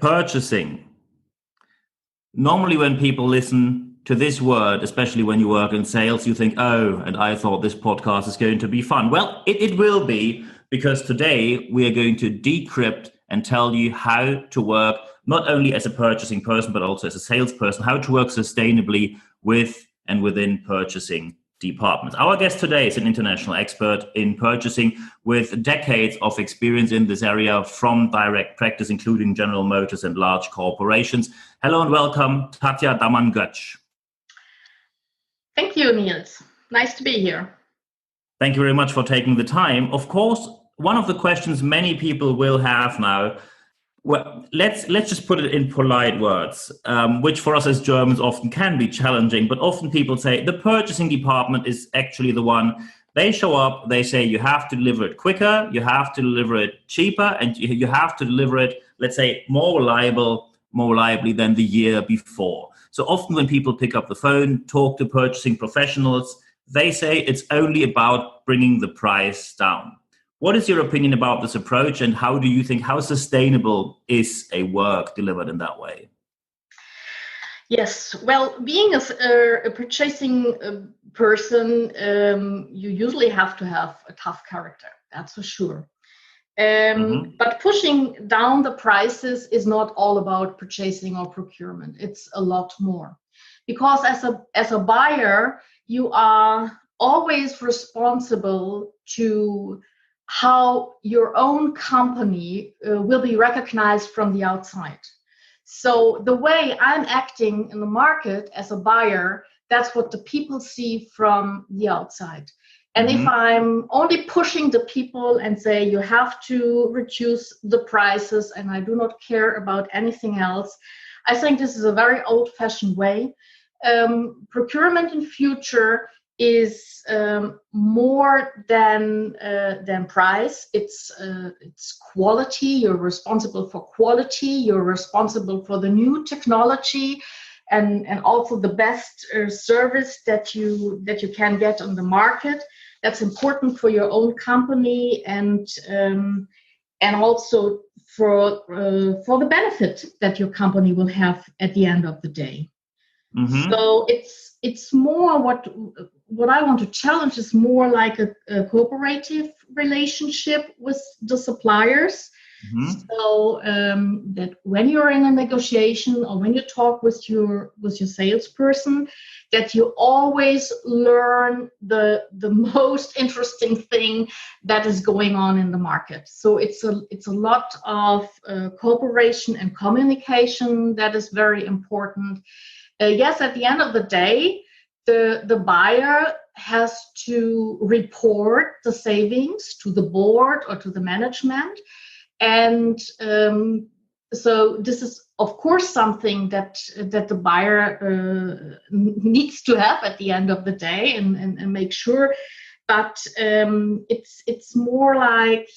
Purchasing. Normally when people listen to this word, especially when you work in sales, you think, oh, and I thought this podcast is going to be fun. Well, it will be, because today we are going to decrypt and tell you how to work, not only as a purchasing person, but also as a salesperson, how to work sustainably with and within purchasing departments. Our guest today is an international expert in purchasing with decades of experience in this area from direct practice, including General Motors and large corporations. Hello and welcome, Tanja Dammann-Götsch. Thank you, Niels. Nice to be here. Thank you very much for taking the time. Of course, one of the questions many people will have now, well, let's just put it in polite words, which for us as Germans often can be challenging, but often people say the purchasing department is actually the one. They show up, they say you have to deliver it quicker, you have to deliver it cheaper, and you have to deliver it, let's say, more reliably than the year before. So often when people pick up the phone, talk to purchasing professionals, they say it's only about bringing the price down. What is your opinion about this approach, and how do you think, how sustainable is a work delivered in that way? Yes, well, being a purchasing person, you usually have to have a tough character, that's for sure. But pushing down the prices is not all about purchasing or procurement. It's a lot more. Because as a buyer, you are always responsible to how your own company will be recognized from the outside. So the way I'm acting in the market as a buyer, that's what the people see from the outside. And if I'm only pushing the people and say you have to reduce the prices and I do not care about anything else, I think this is a very old-fashioned way. Procurement in future is more than price. It's quality. You're responsible for quality. You're responsible for the new technology, and also the best service that you can get on the market. That's important for your own company and also for the benefit that your company will have at the end of the day. So it's more what I want to challenge is more like a cooperative relationship with the suppliers. So that when you're in a negotiation or when you talk with your salesperson, that you always learn the most interesting thing that is going on in the market. So it's a lot of cooperation and communication that is very important. Yes, at the end of the day, the buyer has to report the savings to the board or to the management. And so this is, of course, something that the buyer needs to have at the end of the day and make sure. But it's more like,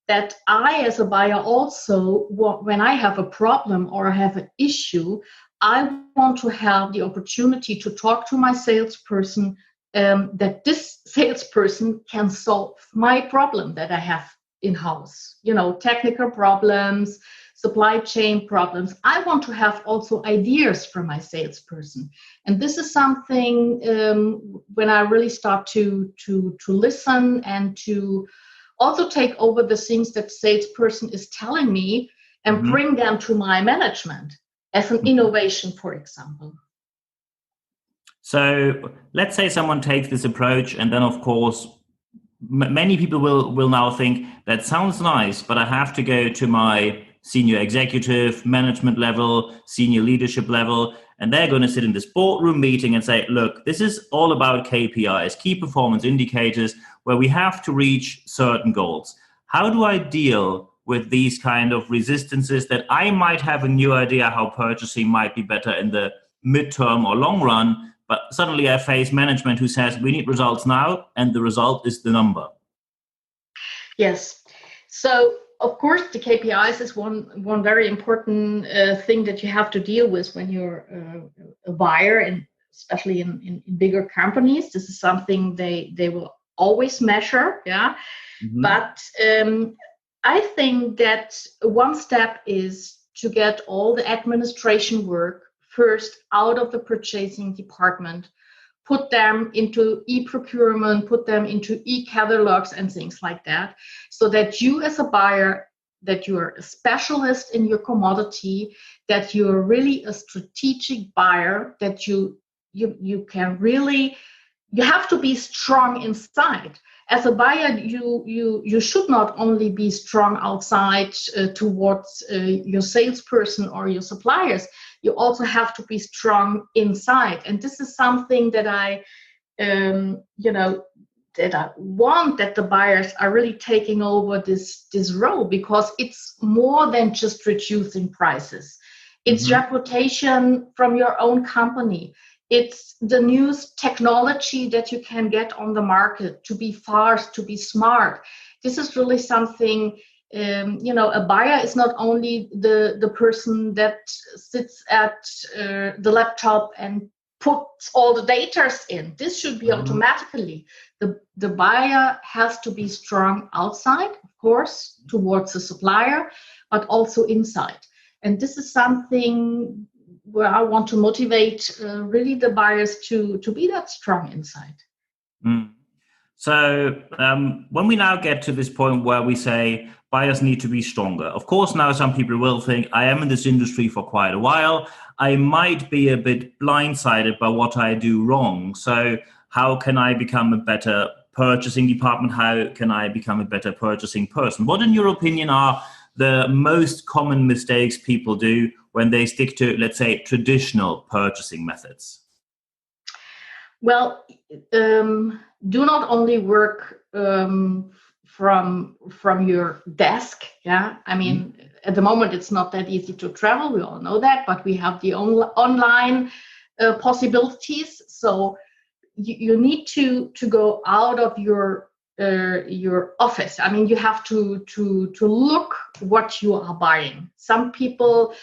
that I, as a buyer, also, when I have a problem or I have an issue, I want to have the opportunity to talk to my salesperson, that this salesperson can solve my problem that I have in-house, technical problems, supply chain problems. I want to have also ideas from my salesperson. And this is something when I really start to listen and to also take over the things that salesperson is telling me and bring them to my management as an innovation, for example. So let's say someone takes this approach, and then, of course, many people will now think, that sounds nice, but I have to go to my senior executive, management level, senior leadership level, and they're going to sit in this boardroom meeting and say, look, this is all about KPIs, key performance indicators, where we have to reach certain goals. How do I deal with these kind of resistances that I might have a new idea how purchasing might be better in the midterm or long run, but suddenly I face management who says we need results now, and the result is the number? Yes. So, of course, the KPIs is one very important thing that you have to deal with when you're a buyer, and especially in bigger companies. This is something they will always measure. Yeah. But I think that one step is to get all the administration work first out of the purchasing department, put them into e-procurement, put them into e-catalogs and things like that, so that you as a buyer, that you're a specialist in your commodity, that you're really a strategic buyer, that you can really, you have to be strong inside. As a buyer, you should not only be strong outside towards your salesperson or your suppliers. You also have to be strong inside. And this is something that I want, that the buyers are really taking over this role, because it's more than just reducing prices. It's reputation from your own company. It's the newest technology that you can get on the market, to be fast, to be smart. This is really something, a buyer is not only the person that sits at the laptop and puts all the data in. This should be automatically. The buyer has to be strong outside, of course, towards the supplier, but also inside. And this is something where I want to motivate really the buyers to be that strong inside. So when we now get to this point where we say buyers need to be stronger, of course, now some people will think, I am in this industry for quite a while. I might be a bit blindsided by what I do wrong. So how can I become a better purchasing department? How can I become a better purchasing person? What, in your opinion, are the most common mistakes people do when they stick to, let's say, traditional purchasing methods? Well, do not only work from your desk. Yeah, I mean, at the moment it's not that easy to travel. We all know that, but we have the online possibilities. So you need to go out of your office. I mean, you have to look what you are buying. Some people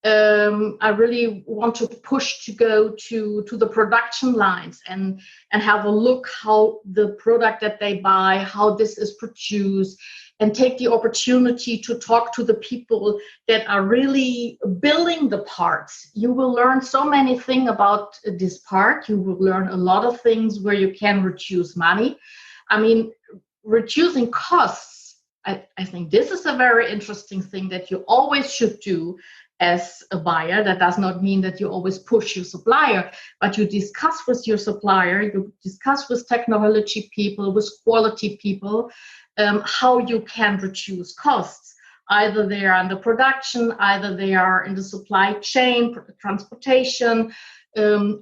I really want to push to go to the production lines and have a look how the product that they buy, how this is produced, and take the opportunity to talk to the people that are really building the parts. You will learn so many things about this part. You will learn a lot of things where you can reduce money. I mean, reducing costs, I think this is a very interesting thing that you always should do as a buyer. That does not mean that you always push your supplier, but you discuss with your supplier, you discuss with technology people, with quality people, how you can reduce costs. Either they are under production, either they are in the supply chain, transportation,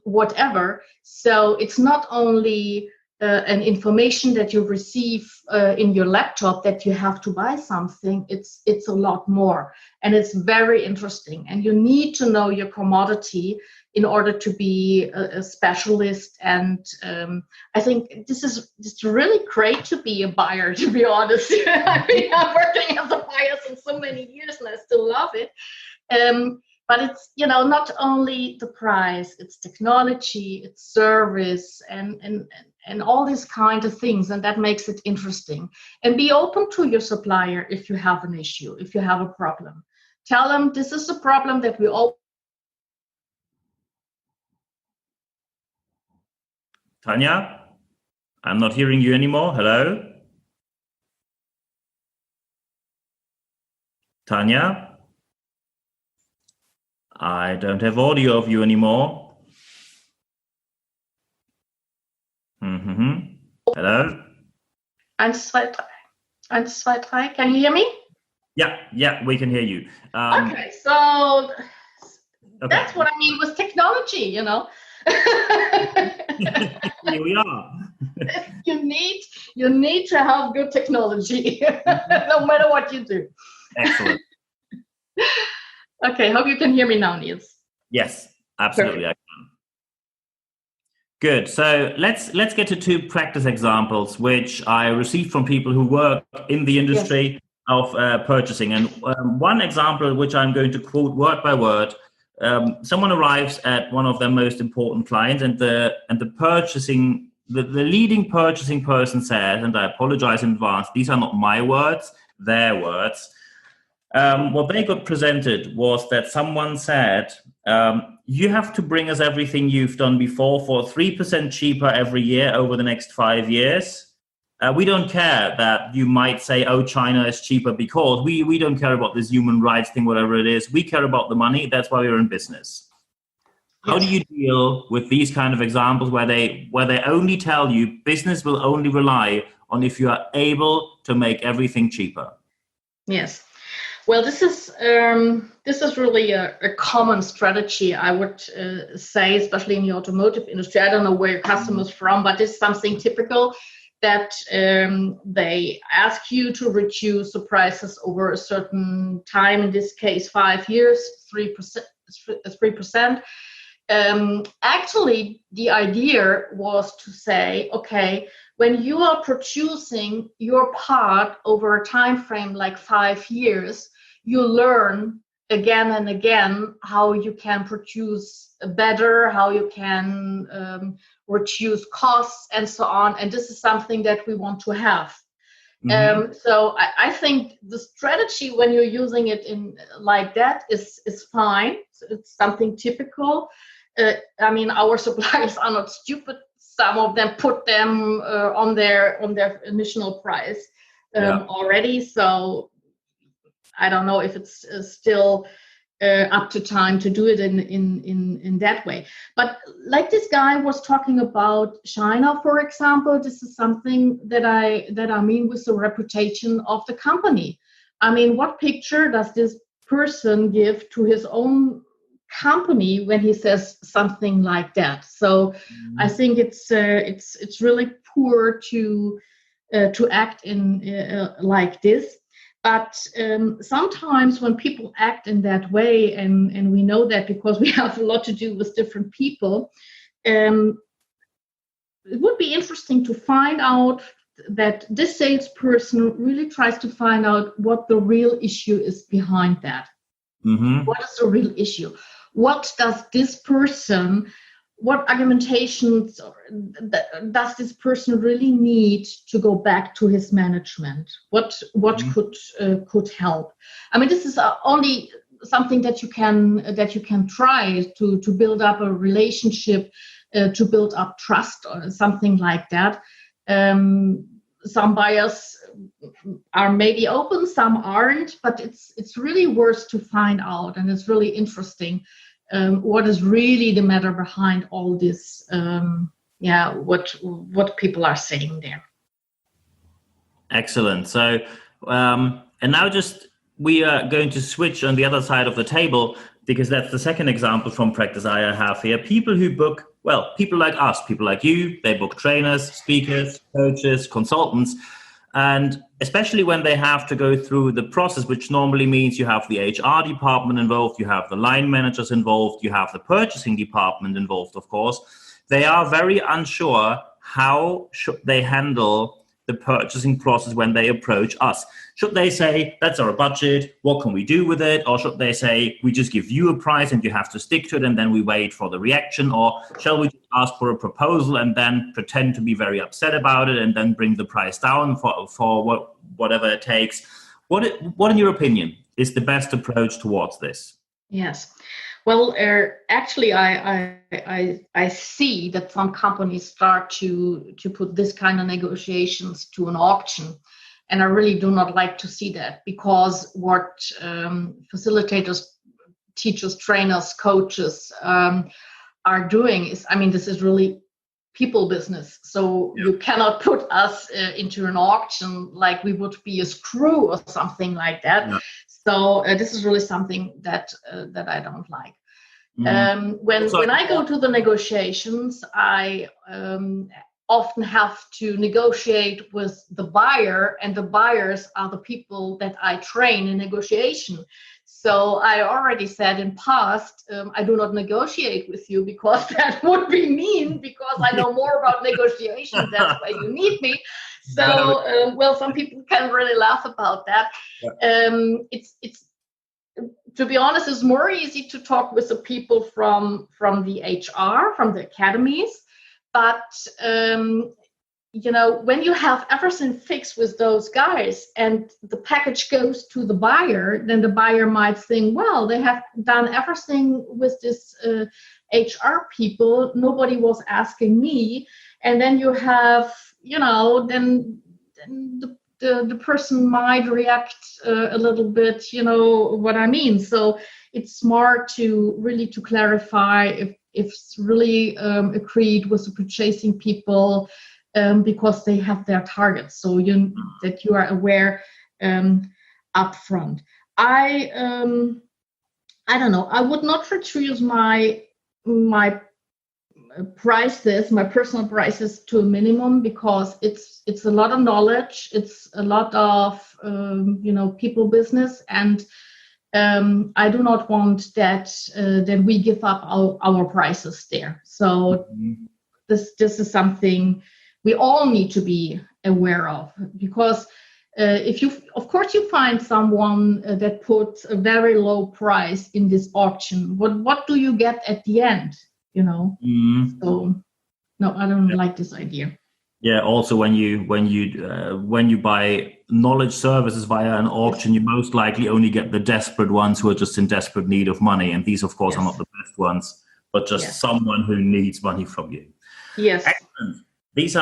whatever. So it's not only an information that you receive in your laptop that you have to buy something. It's a lot more, and it's very interesting. And you need to know your commodity in order to be a specialist. And I think this is really great to be a buyer, to be honest. I mean, I'm working as a buyer since so many years, and I still love it. But it's, not only the price, it's technology, it's service, and all these kind of things, and that makes it interesting. And be open to your supplier if you have an issue, if you have a problem. Tell them this is a problem that we all. Tanja, I'm not hearing you anymore. Hello? Tanja? I don't have audio of you anymore. Hello? 1, 2, 3. 1, 2, 3. Can you hear me? Yeah, we can hear you. Okay, so that's what I mean with technology, Here we are. You need to have good technology, no matter what you do. Excellent. Okay, hope you can hear me now, Niels. Yes, absolutely. Perfect. I can. Good. So let's get to 2 practice examples, which I received from people who work in the industry of purchasing. And one example, which I'm going to quote word by word, someone arrives at one of their most important clients, and the leading purchasing person says, and I apologize in advance, these are not my words, their words. What they got presented was that someone said, you have to bring us everything you've done before for 3% cheaper every year over the next 5 years. We don't care that you might say, oh, China is cheaper, because we don't care about this human rights thing, whatever it is. We care about the money. That's why we're in business. How do you deal with these kind of examples where they only tell you business will only rely on if you are able to make everything cheaper? Yes. Well, this is really a common strategy, I would say, especially in the automotive industry. I don't know where your customer's from, but it's something typical that they ask you to reduce the prices over a certain time. In this case, 5 years, 3%. Actually, the idea was to say, okay, when you are producing your part over a time frame like 5 years, you learn again and again how you can produce better, how you can reduce costs, and so on. And this is something that we want to have. So I think the strategy, when you're using it in like that, is fine. It's something typical. I mean, our suppliers are not stupid. Some of them put them on their initial price already. So I don't know if it's still up to time to do it in that way. But like this guy was talking about China, for example, this is something that I mean with the reputation of the company. I mean, what picture does this person give to his own company when he says something like that? So I think it's really poor to act in like this. But sometimes when people act in that way, and we know that because we have a lot to do with different people, it would be interesting to find out that this salesperson really tries to find out what the real issue is behind that. What is the real issue? What does this person, what argumentations does this person really need to go back to his management? What could help? I mean, this is only something that you can try to build up a relationship, to build up trust, or something like that. Some buyers are maybe open, some aren't, but it's really worth to find out, and it's really interesting what is really the matter behind all this. What people are saying there. Excellent. So, and now we are going to switch on the other side of the table, because that's the second example from practice I have here. People who book, people like us, people like you, they book trainers, speakers, coaches, consultants. And especially when they have to go through the process, which normally means you have the HR department involved, you have the line managers involved, you have the purchasing department involved, of course, they are very unsure how should they handle the purchasing process when they approach us. Should they say, that's our budget, what can we do with it? Or should they say, we just give you a price and you have to stick to it, and then we wait for the reaction? Or shall we ask for a proposal and then pretend to be very upset about it and then bring the price down for whatever it takes? What in your opinion is the best approach towards this? Yes. Well, actually, I see that some companies start to put this kind of negotiations to an auction, and I really do not like to see that, because what facilitators, teachers, trainers, coaches are doing is, I mean, this is really people business. So you cannot put us into an auction like we would be a screw or something like that. Yeah. So this is really something that I don't like. When I go to the negotiations, I often have to negotiate with the buyer, and the buyers are the people that I train in negotiation. So I already said in past, I do not negotiate with you, because that would be mean, because I know more about negotiation. That's why you need me. So, some people can really laugh about that. Yeah. It's to be honest, it's more easy to talk with the people from the HR, from the academies. But when you have everything fixed with those guys and the package goes to the buyer, then the buyer might think, well, they have done everything with this HR people. Nobody was asking me. And then you have, then the person might react a little bit, what I mean. So it's smart to clarify if it's really agreed with the purchasing people, because they have their targets, so that you are aware upfront. I don't know. I would not reduce my prices, my personal prices, to a minimum, because it's a lot of knowledge. It's a lot of people business, and I do not want that we give up our prices there. So this is something we all need to be aware of, because if you find someone that puts a very low price in this auction, what do you get at the end? So no, I don't like this idea. Yeah. Also, when you buy knowledge services via an auction, you most likely only get the desperate ones who are just in desperate need of money, and these, of course, are not the best ones, but just someone who needs money from you. Yes. Excellent. This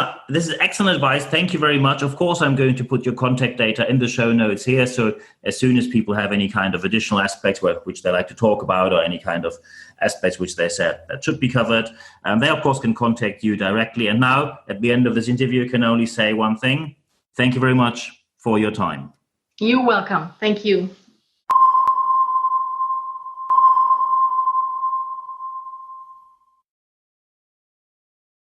is excellent advice. Thank you very much. Of course, I'm going to put your contact data in the show notes here. So as soon as people have any kind of additional aspects which they like to talk about, or any kind of aspects which they said that should be covered, they of course can contact you directly. And now at the end of this interview, I can only say one thing. Thank you very much for your time. You're welcome. Thank you.